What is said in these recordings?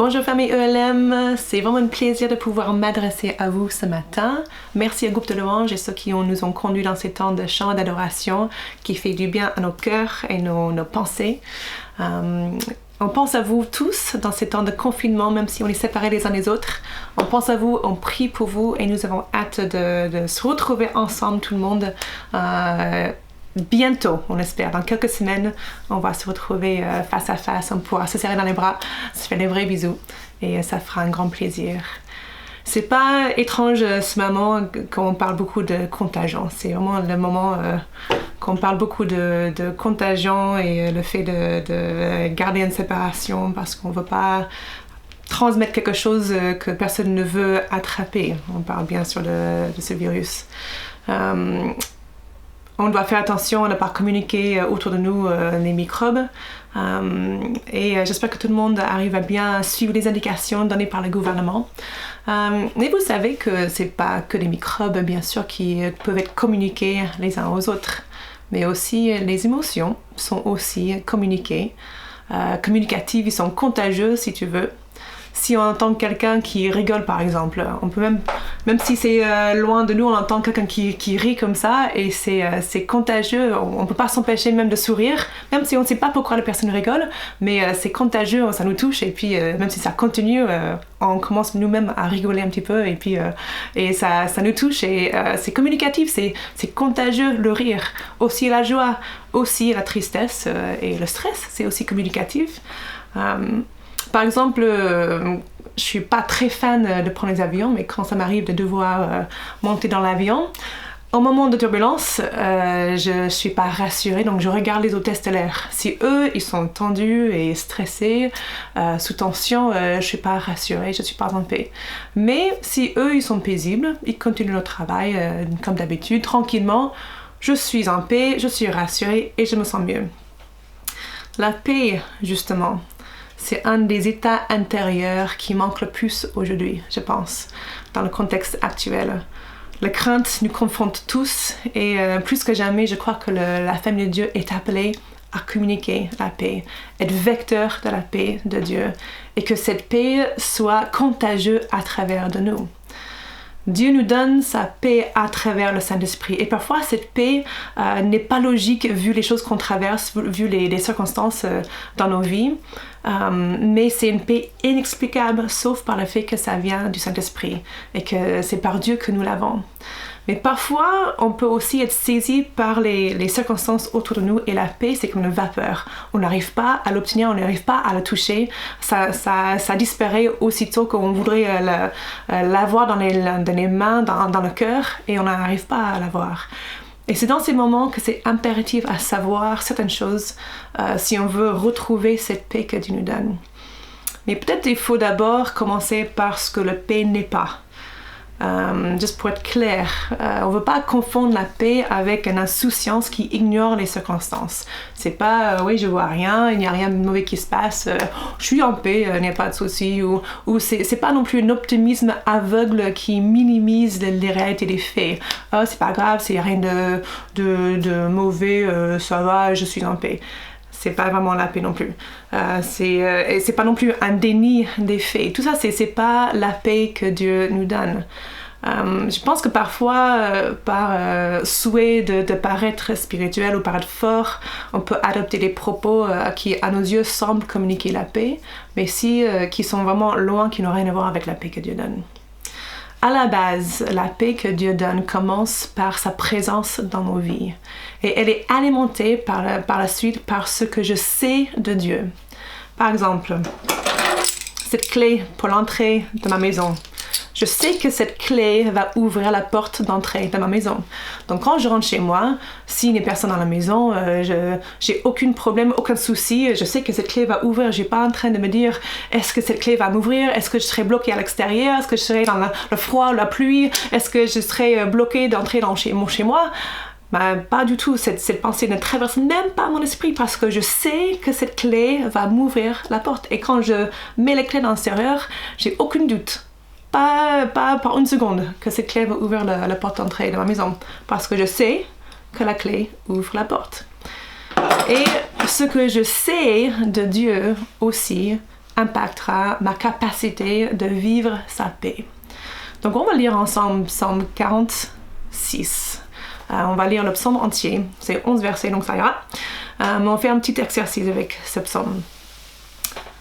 Bonjour famille ELM, c'est vraiment un plaisir de pouvoir m'adresser à vous ce matin. Merci à Groupe de Louange et ceux qui nous ont conduits dans ces temps de chant d'adoration qui fait du bien à nos cœurs et nos pensées. On pense à vous tous dans ces temps de confinement, même si on est séparés les uns des autres. On pense à vous, on prie pour vous et nous avons hâte de se retrouver ensemble, tout le monde, bientôt, on espère. Dans quelques semaines, on va se retrouver face à face, on pourra se serrer dans les bras, se faire des vrais bisous et ça fera un grand plaisir. C'est pas étrange ce moment qu'on parle beaucoup de contagion. C'est vraiment le moment qu'on parle beaucoup de contagion et le fait de garder une séparation parce qu'on veut pas transmettre quelque chose que personne ne veut attraper. On parle bien sûr de ce virus. On doit faire attention à ne pas communiquer autour de nous les microbes et j'espère que tout le monde arrive à bien suivre les indications données par le gouvernement. Mais vous savez que c'est pas que les microbes bien sûr qui peuvent être communiqués les uns aux autres, mais aussi les émotions sont aussi communiquées, communicatives, ils sont contagieux si tu veux. Si on entend quelqu'un qui rigole par exemple, on peut même si c'est loin de nous, on entend quelqu'un qui rit comme ça et c'est contagieux, on peut pas s'empêcher même de sourire, même si on ne sait pas pourquoi la personne rigole, mais c'est contagieux, ça nous touche et puis même si ça continue, on commence nous-mêmes à rigoler un petit peu et puis et ça nous touche et c'est communicatif, c'est contagieux le rire, aussi la joie, aussi la tristesse et le stress, c'est aussi communicatif. Par exemple, je suis pas très fan de prendre les avions, mais quand ça m'arrive de devoir monter dans l'avion, au moment de turbulence, je suis pas rassurée, donc je regarde les hôtesses de l'air. Si eux, ils sont tendus et stressés, sous tension, je suis pas rassurée, je suis pas en paix. Mais si eux, ils sont paisibles, ils continuent leur travail comme d'habitude, tranquillement, je suis en paix, je suis rassurée et je me sens mieux. La paix, justement, c'est un des états intérieurs qui manque le plus aujourd'hui, je pense, dans le contexte actuel. La crainte nous confronte tous et plus que jamais, je crois que la famille de Dieu est appelée à communiquer la paix, être vecteur de la paix de Dieu et que cette paix soit contagieuse à travers de nous. Dieu nous donne sa paix à travers le Saint-Esprit. Et parfois, cette paix n'est pas logique vu les choses qu'on traverse, vu les circonstances dans nos vies. Mais c'est une paix inexplicable, sauf par le fait que ça vient du Saint-Esprit et que c'est par Dieu que nous l'avons. Mais parfois, on peut aussi être saisi par les circonstances autour de nous et la paix, c'est comme une vapeur. On n'arrive pas à l'obtenir, on n'arrive pas à la toucher. Ça disparaît aussitôt qu'on voudrait l'avoir dans les mains, dans le cœur et on n'arrive pas à l'avoir. Et c'est dans ces moments que c'est impératif à savoir certaines choses si on veut retrouver cette paix que Dieu nous donne. Mais peut-être il faut d'abord commencer par ce que la paix n'est pas. Juste pour être clair, on ne veut pas confondre la paix avec une insouciance qui ignore les circonstances. C'est pas oui je vois rien, il n'y a rien de mauvais qui se passe, je suis en paix, il n'y a pas de souci, ou c'est pas non plus un optimisme aveugle qui minimise les réalités des faits. C'est pas grave, c'est rien de mauvais, ça va, je suis en paix. C'est pas vraiment la paix non plus. C'est pas non plus un déni des faits. Tout ça, c'est pas la paix que Dieu nous donne. Je pense que parfois, par souhait de paraître spirituel ou paraître fort, on peut adopter des propos qui, à nos yeux, semblent communiquer la paix, mais qui sont vraiment loin, qui n'ont rien à voir avec la paix que Dieu donne. À la base, la paix que Dieu donne commence par sa présence dans nos vies. Et elle est alimentée par la suite par ce que je sais de Dieu. Par exemple, cette clé pour l'entrée de ma maison. Je sais que cette clé va ouvrir la porte d'entrée de ma maison. Donc quand je rentre chez moi, s'il n'y a personne dans la maison, j'ai aucun problème, aucun souci. Je sais que cette clé va ouvrir. Je ne suis pas en train de me dire est-ce que cette clé va m'ouvrir? Est-ce que je serai bloquée à l'extérieur? Est-ce que je serai dans le froid, la pluie? Est-ce que je serai bloquée d'entrer chez moi? Pas du tout. Cette pensée ne traverse même pas mon esprit parce que je sais que cette clé va m'ouvrir la porte. Et quand je mets les clés dans le serrure, j'ai aucun doute. Pas par une seconde que cette clé va ouvrir la porte d'entrée de ma maison parce que je sais que la clé ouvre la porte. Et ce que je sais de Dieu aussi impactera ma capacité de vivre sa paix. Donc on va lire ensemble Psaume 46. On va lire le psaume entier, c'est 11 versets, donc ça ira. Mais on fait un petit exercice avec ce psaume.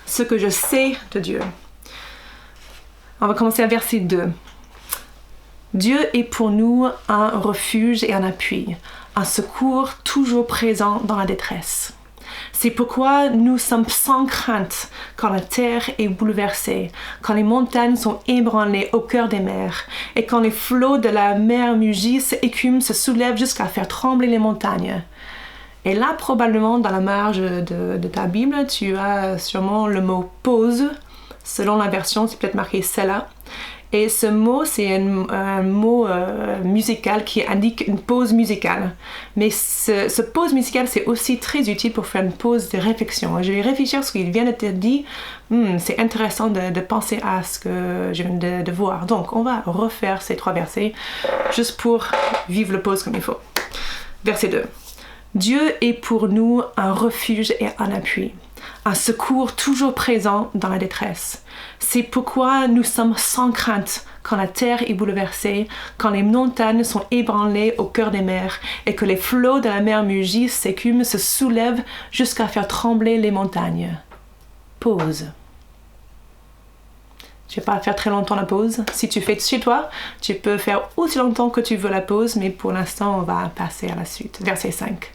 Ce que je sais de Dieu. On va commencer à verset 2. Dieu est pour nous un refuge et un appui, un secours toujours présent dans la détresse. C'est pourquoi nous sommes sans crainte quand la terre est bouleversée, quand les montagnes sont ébranlées au cœur des mers, et quand les flots de la mer mugissent, écument, se soulèvent jusqu'à faire trembler les montagnes. Et là, probablement, dans la marge de ta Bible, tu as sûrement le mot « pause ». Selon la version, c'est peut-être marqué « celle-là ». Et ce mot, c'est un mot musical qui indique une pause musicale. Mais ce pause musicale, c'est aussi très utile pour faire une pause de réflexion. Je vais réfléchir à ce qu'il vient de te dire. C'est intéressant de penser à ce que je viens de voir. Donc, on va refaire ces 3 versets juste pour vivre le pause comme il faut. Verset 2. Dieu est pour nous un refuge et un appui, un secours toujours présent dans la détresse. C'est pourquoi nous sommes sans crainte quand la terre est bouleversée, quand les montagnes sont ébranlées au cœur des mers et que les flots de la mer mugissent, s'écument, se soulèvent jusqu'à faire trembler les montagnes. Pause. Je ne vais pas faire très longtemps la pause. Si tu fais chez toi, tu peux faire aussi longtemps que tu veux la pause, mais pour l'instant, on va passer à la suite. Verset 5.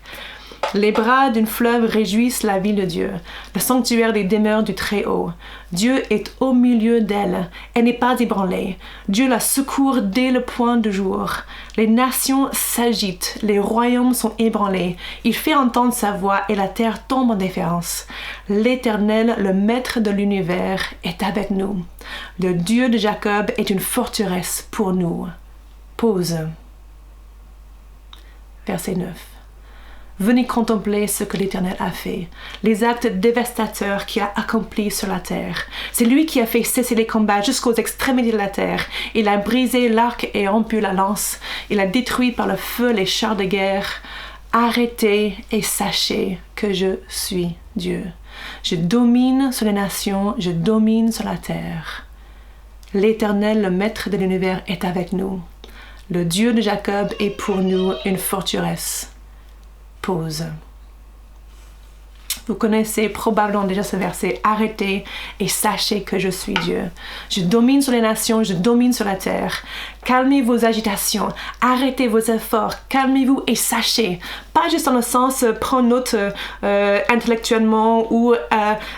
Les bras d'une fleuve réjouissent la ville de Dieu, le sanctuaire des demeures du Très-Haut. Dieu est au milieu d'elle, elle n'est pas ébranlée. Dieu la secourt dès le point du jour. Les nations s'agitent, les royaumes sont ébranlés. Il fait entendre sa voix et la terre tombe en déférence. L'Éternel, le Maître de l'univers, est avec nous. Le Dieu de Jacob est une forteresse pour nous. Pause. Verset 9. Venez contempler ce que l'Éternel a fait, les actes dévastateurs qu'il a accomplis sur la terre. C'est lui qui a fait cesser les combats jusqu'aux extrémités de la terre. Il a brisé l'arc et rompu la lance. Il a détruit par le feu les chars de guerre. Arrêtez et sachez que je suis Dieu. Je domine sur les nations, je domine sur la terre. L'Éternel, le Maître de l'univers, est avec nous. Le Dieu de Jacob est pour nous une forteresse. Pause. Vous connaissez probablement déjà ce verset. Arrêtez et sachez que je suis Dieu. Je domine sur les nations, je domine sur la terre. Calmez vos agitations, arrêtez vos efforts, calmez-vous et sachez. Pas juste dans le sens prendre note intellectuellement ou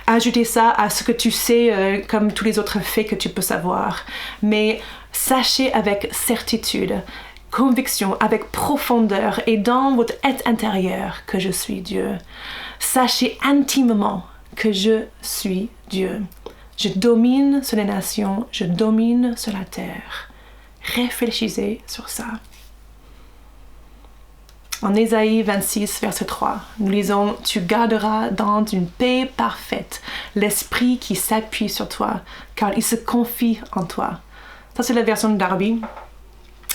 ajouter ça à ce que tu sais comme tous les autres faits que tu peux savoir. Mais sachez avec certitude, conviction, avec profondeur et dans votre être intérieur que je suis Dieu. Sachez intimement que je suis Dieu. Je domine sur les nations, je domine sur la terre. Réfléchissez sur ça. En Ésaïe 26, verset 3, nous lisons « Tu garderas dans une paix parfaite l'esprit qui s'appuie sur toi, car il se confie en toi. » Ça, c'est la version de Darby.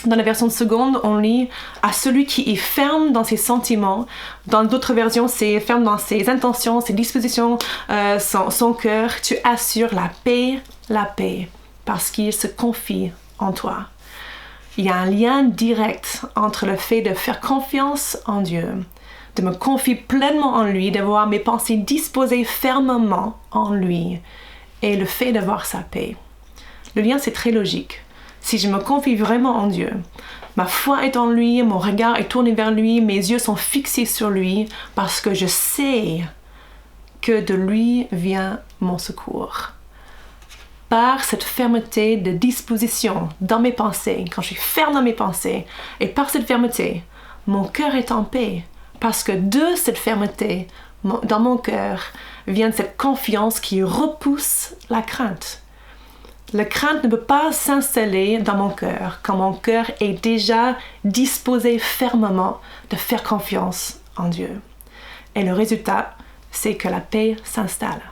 Dans la version seconde, on lit « À celui qui est ferme dans ses sentiments ». Dans d'autres versions, c'est « ferme dans ses intentions, ses dispositions, son cœur. Tu assures la paix, parce qu'il se confie en toi. » Il y a un lien direct entre le fait de faire confiance en Dieu, de me confier pleinement en lui, d'avoir mes pensées disposées fermement en lui, et le fait d'avoir sa paix. Le lien, c'est très logique. Si je me confie vraiment en Dieu, ma foi est en lui, mon regard est tourné vers lui, mes yeux sont fixés sur lui parce que je sais que de lui vient mon secours. Par cette fermeté de disposition dans mes pensées, quand je suis ferme dans mes pensées, et par cette fermeté, mon cœur est en paix parce que de cette fermeté dans mon cœur vient cette confiance qui repousse la crainte. La crainte ne peut pas s'installer dans mon cœur quand mon cœur est déjà disposé fermement de faire confiance en Dieu. Et le résultat, c'est que la paix s'installe.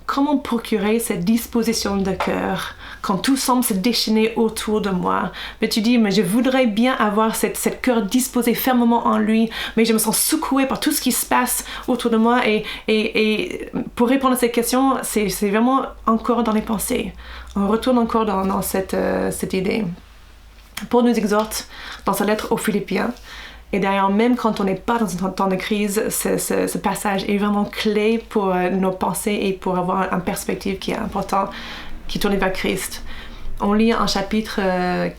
Comment procurer cette disposition de cœur quand tout semble se déchaîner autour de moi. Mais tu dis, mais je voudrais bien avoir cette cœur disposé fermement en lui, mais je me sens secouée par tout ce qui se passe autour de moi. Et pour répondre à cette question, c'est vraiment encore dans les pensées. On retourne encore dans cette idée. Paul nous exhorte dans sa lettre aux Philippiens. Et d'ailleurs, même quand on n'est pas dans un temps de crise, ce passage est vraiment clé pour nos pensées et pour avoir une perspective qui est importante, qui tourne vers Christ. On lit en chapitre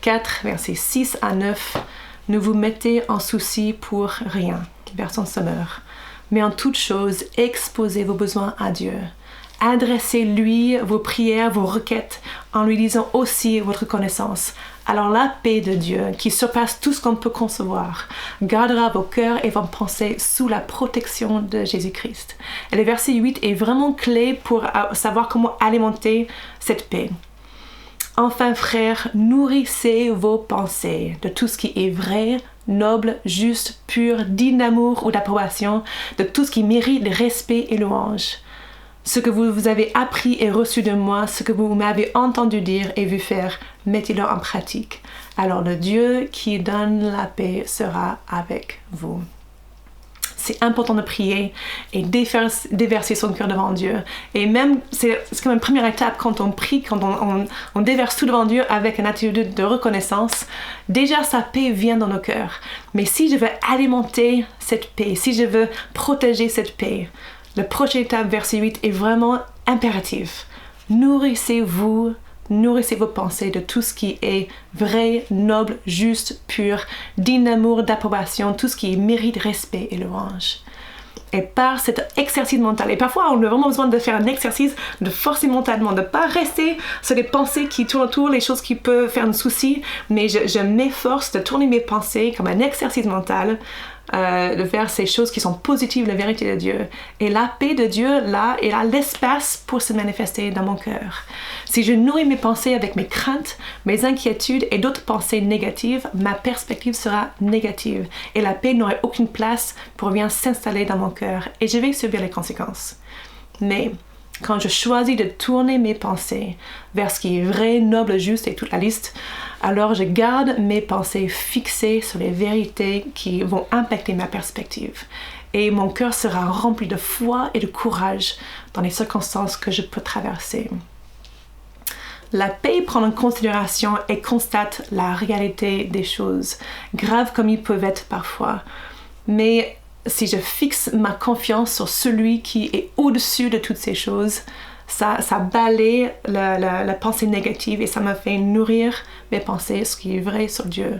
4, versets 6 à 9, « Ne vous mettez en souci pour rien », version Sommer, « mais en toute chose, exposez vos besoins à Dieu. Adressez-lui vos prières, vos requêtes, en lui disant aussi votre connaissance. Alors la paix de Dieu, qui surpasse tout ce qu'on peut concevoir, gardera vos cœurs et vos pensées sous la protection de Jésus-Christ. » Et le verset 8 est vraiment clé pour savoir comment alimenter cette paix. « Enfin, frères, nourrissez vos pensées de tout ce qui est vrai, noble, juste, pur, digne d'amour ou d'approbation, de tout ce qui mérite respect et louange. Ce que vous avez appris et reçu de moi, ce que vous m'avez entendu dire et vu faire, mettez-le en pratique. Alors le Dieu qui donne la paix sera avec vous. » C'est important de prier et déverser son cœur devant Dieu. Et même, c'est comme une première étape quand on prie, quand on déverse tout devant Dieu avec une attitude de reconnaissance. Déjà, sa paix vient dans nos cœurs. Mais si je veux alimenter cette paix, si je veux protéger cette paix, la prochaine étape, verset 8, est vraiment impératif. Nourrissez-vous, nourrissez vos pensées de tout ce qui est vrai, noble, juste, pur, digne d'amour, d'approbation, tout ce qui mérite respect et louange. Et par cet exercice mental, et parfois on a vraiment besoin de faire un exercice de forcer mentalement, de ne pas rester sur les pensées qui tournent autour, les choses qui peuvent faire un souci, mais je m'efforce de tourner mes pensées comme un exercice mental, de faire ces choses qui sont positives, la vérité de Dieu. Et la paix de Dieu, là, elle a l'espace pour se manifester dans mon cœur. Si je nourris mes pensées avec mes craintes, mes inquiétudes et d'autres pensées négatives, ma perspective sera négative. Et la paix n'aurait aucune place pour bien s'installer dans mon cœur. Et je vais subir les conséquences. Mais quand je choisis de tourner mes pensées vers ce qui est vrai, noble, juste et toute la liste, alors je garde mes pensées fixées sur les vérités qui vont impacter ma perspective. Et mon cœur sera rempli de foi et de courage dans les circonstances que je peux traverser. La paix prend en considération et constate la réalité des choses, graves comme ils peuvent être parfois. Mais si je fixe ma confiance sur celui qui est au-dessus de toutes ces choses, ça balaye la pensée négative et ça me fait nourrir mes pensées, ce qui est vrai sur Dieu,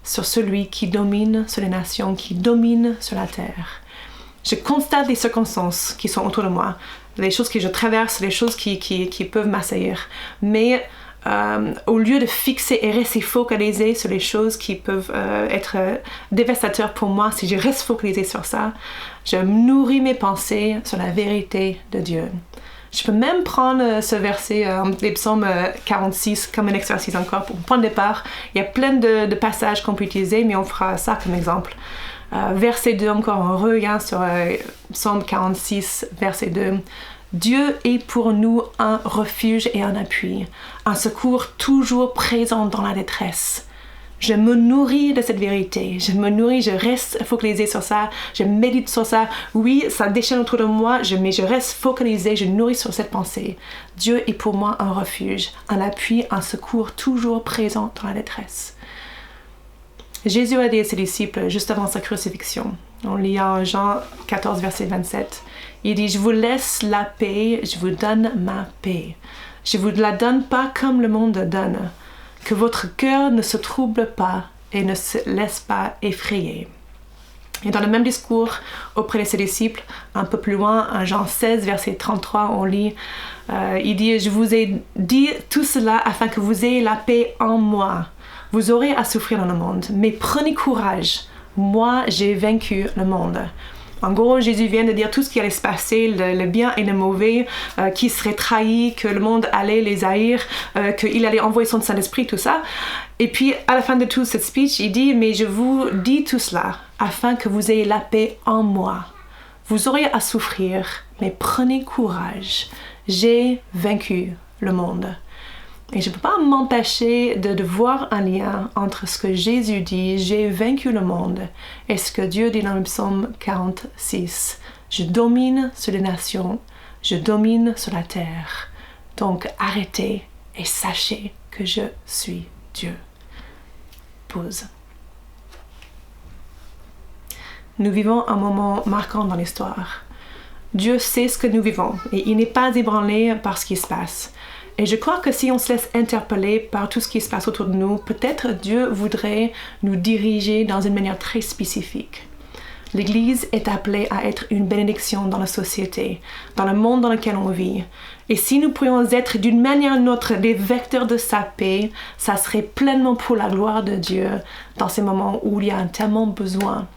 sur celui qui domine sur les nations, qui domine sur la terre. Je constate les circonstances qui sont autour de moi, les choses que je traverse, les choses qui peuvent m'assaillir, mais au lieu de fixer et rester focalisé sur les choses qui peuvent être dévastateurs pour moi, si je reste focalisé sur ça, je nourris mes pensées sur la vérité de Dieu. Je peux même prendre ce verset, les psaumes 46, comme un exercice encore pour prendre départ. Il y a plein de passages qu'on peut utiliser, mais on fera ça comme exemple. Verset 2 encore, on regarde sur psaume 46, verset 2. Dieu est pour nous un refuge et un appui, un secours toujours présent dans la détresse. Je me nourris de cette vérité, je reste focalisée sur ça, je médite sur ça. Oui, ça déchaîne autour de moi, mais je reste focalisée, je nourris sur cette pensée. Dieu est pour moi un refuge, un appui, un secours toujours présent dans la détresse. Jésus a dit à ses disciples juste avant sa crucifixion, on lit en Jean 14, verset 27, il dit « Je vous laisse la paix, je vous donne ma paix. Je ne vous la donne pas comme le monde donne. Que votre cœur ne se trouble pas et ne se laisse pas effrayer. » Et dans le même discours auprès de ses disciples, un peu plus loin, en Jean 16, verset 33, on lit, il dit « Je vous ai dit tout cela afin que vous ayez la paix en moi. Vous aurez à souffrir dans le monde, mais prenez courage. Moi, j'ai vaincu le monde. » En gros, Jésus vient de dire tout ce qui allait se passer, le bien et le mauvais, qui serait trahi, que le monde allait les haïr, qu'il allait envoyer son Saint-Esprit, tout ça. Et puis, à la fin de tout cette speech, il dit « Mais je vous dis tout cela, afin que vous ayez la paix en moi. Vous aurez à souffrir, mais prenez courage. J'ai vaincu le monde. » Et je ne peux pas m'empêcher de voir un lien entre ce que Jésus dit, j'ai vaincu le monde, et ce que Dieu dit dans le psaume 46. Je domine sur les nations, je domine sur la terre. Donc arrêtez et sachez que je suis Dieu. Pause. Nous vivons un moment marquant dans l'histoire. Dieu sait ce que nous vivons et il n'est pas ébranlé par ce qui se passe. Et je crois que si on se laisse interpeller par tout ce qui se passe autour de nous, peut-être Dieu voudrait nous diriger dans une manière très spécifique. L'Église est appelée à être une bénédiction dans la société, dans le monde dans lequel on vit. Et si nous pourrions être d'une manière ou d'une autre des vecteurs de sa paix, ça serait pleinement pour la gloire de Dieu dans ces moments où il y a tellement besoin.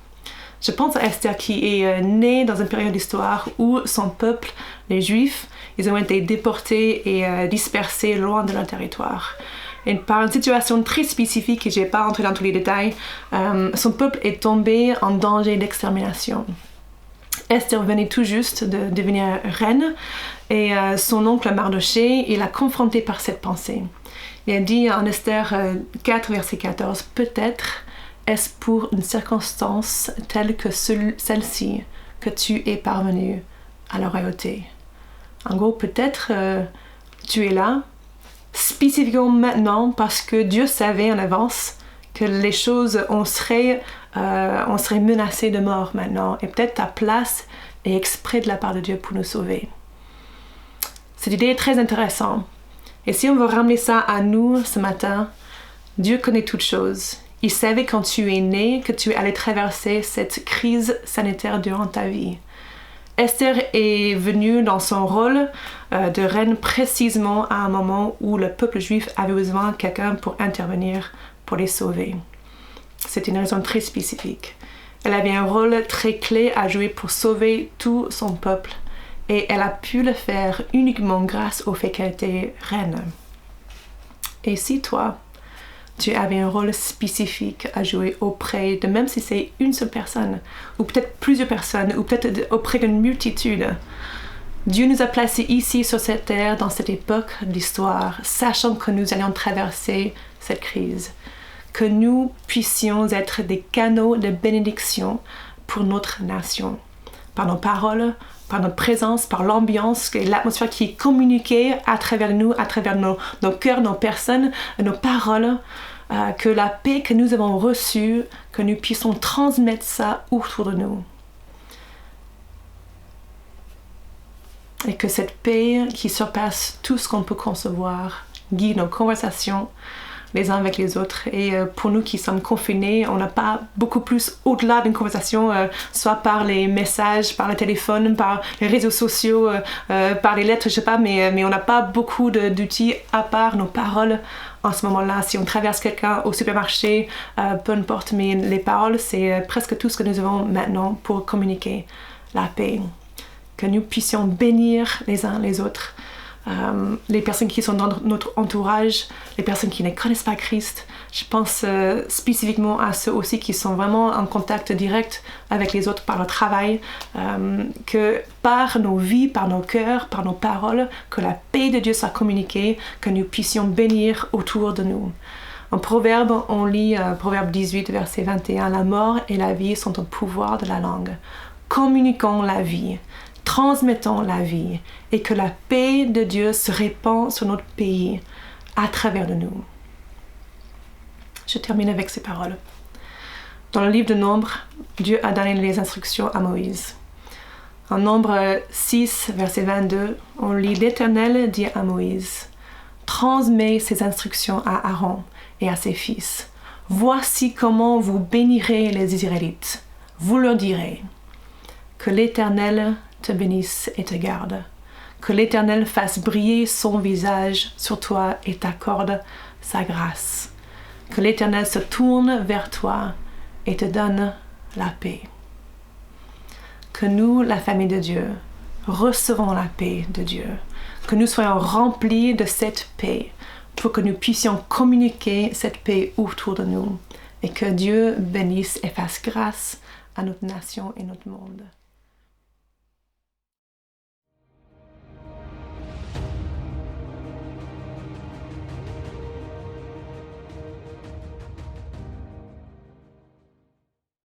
Je pense à Esther qui est née dans une période d'histoire où son peuple, les Juifs, ils ont été déportés et dispersés loin de leur territoire. Et par une situation très spécifique, et je ne vais pas entrer dans tous les détails, son peuple est tombé en danger d'extermination. Esther venait tout juste de devenir reine et son oncle Mardochée, il l'a confronté par cette pensée. Il a dit en Esther 4, verset 14, « Peut-être est-ce pour une circonstance telle que celle-ci que tu es parvenu à la royauté. » En gros, peut-être tu es là, spécifiquement maintenant, parce que Dieu savait en avance que les choses, on serait menacé de mort maintenant. Et peut-être ta place est exprès de la part de Dieu pour nous sauver. Cette idée est très intéressante. Et si on veut ramener ça à nous ce matin, Dieu connaît toutes choses. Il savait quand tu es né que tu allais traverser cette crise sanitaire durant ta vie. Esther est venue dans son rôle de reine précisément à un moment où le peuple juif avait besoin de quelqu'un pour intervenir, pour les sauver. C'est une raison très spécifique. Elle avait un rôle très clé à jouer pour sauver tout son peuple et elle a pu le faire uniquement grâce au fait qu'elle était reine. Et si toi, tu avais un rôle spécifique à jouer auprès de, même si c'est une seule personne, ou peut-être plusieurs personnes, ou peut-être auprès d'une multitude. Dieu nous a placés ici sur cette terre, dans cette époque de l'histoire, sachant que nous allions traverser cette crise. Que nous puissions être des canaux de bénédiction pour notre nation. Par nos paroles, par notre présence, par l'ambiance, l'atmosphère qui est communiquée à travers nous, à travers nos cœurs, nos personnes, nos paroles, que la paix que nous avons reçue, que nous puissions transmettre ça autour de nous. Et que cette paix qui surpasse tout ce qu'on peut concevoir guide nos conversations les uns avec les autres. Et pour nous qui sommes confinés, on n'a pas beaucoup plus au-delà d'une conversation, soit par les messages, par le téléphone, par les réseaux sociaux, par les lettres, je sais pas, mais on n'a pas beaucoup d'outils à part nos paroles en ce moment-là. Si on traverse quelqu'un au supermarché, peu importe, mais les paroles, c'est presque tout ce que nous avons maintenant pour communiquer la paix. Que nous puissions bénir les uns les autres. Les personnes qui sont dans notre entourage, les personnes qui ne connaissent pas Christ. Je pense spécifiquement à ceux aussi qui sont vraiment en contact direct avec les autres par leur travail, que par nos vies, par nos cœurs, par nos paroles, que la paix de Dieu soit communiquée, que nous puissions bénir autour de nous. En Proverbe, on lit Proverbe 18, verset 21, « La mort et la vie sont au pouvoir de la langue. Communiquons la vie. » Transmettons la vie et que la paix de Dieu se répand sur notre pays à travers de nous. Je termine avec ces paroles. Dans le livre de Nombre, Dieu a donné les instructions à Moïse. En Nombre 6, verset 22, on lit « L'Éternel dit à Moïse, transmets ces instructions à Aaron et à ses fils. Voici comment vous bénirez les Israélites. Vous leur direz que l'Éternel te bénisse et te garde. Que l'Éternel fasse briller son visage sur toi et t'accorde sa grâce. Que l'Éternel se tourne vers toi et te donne la paix. Que nous, la famille de Dieu, recevons la paix de Dieu. Que nous soyons remplis de cette paix pour que nous puissions communiquer cette paix autour de nous. Et que Dieu bénisse et fasse grâce à notre nation et notre monde.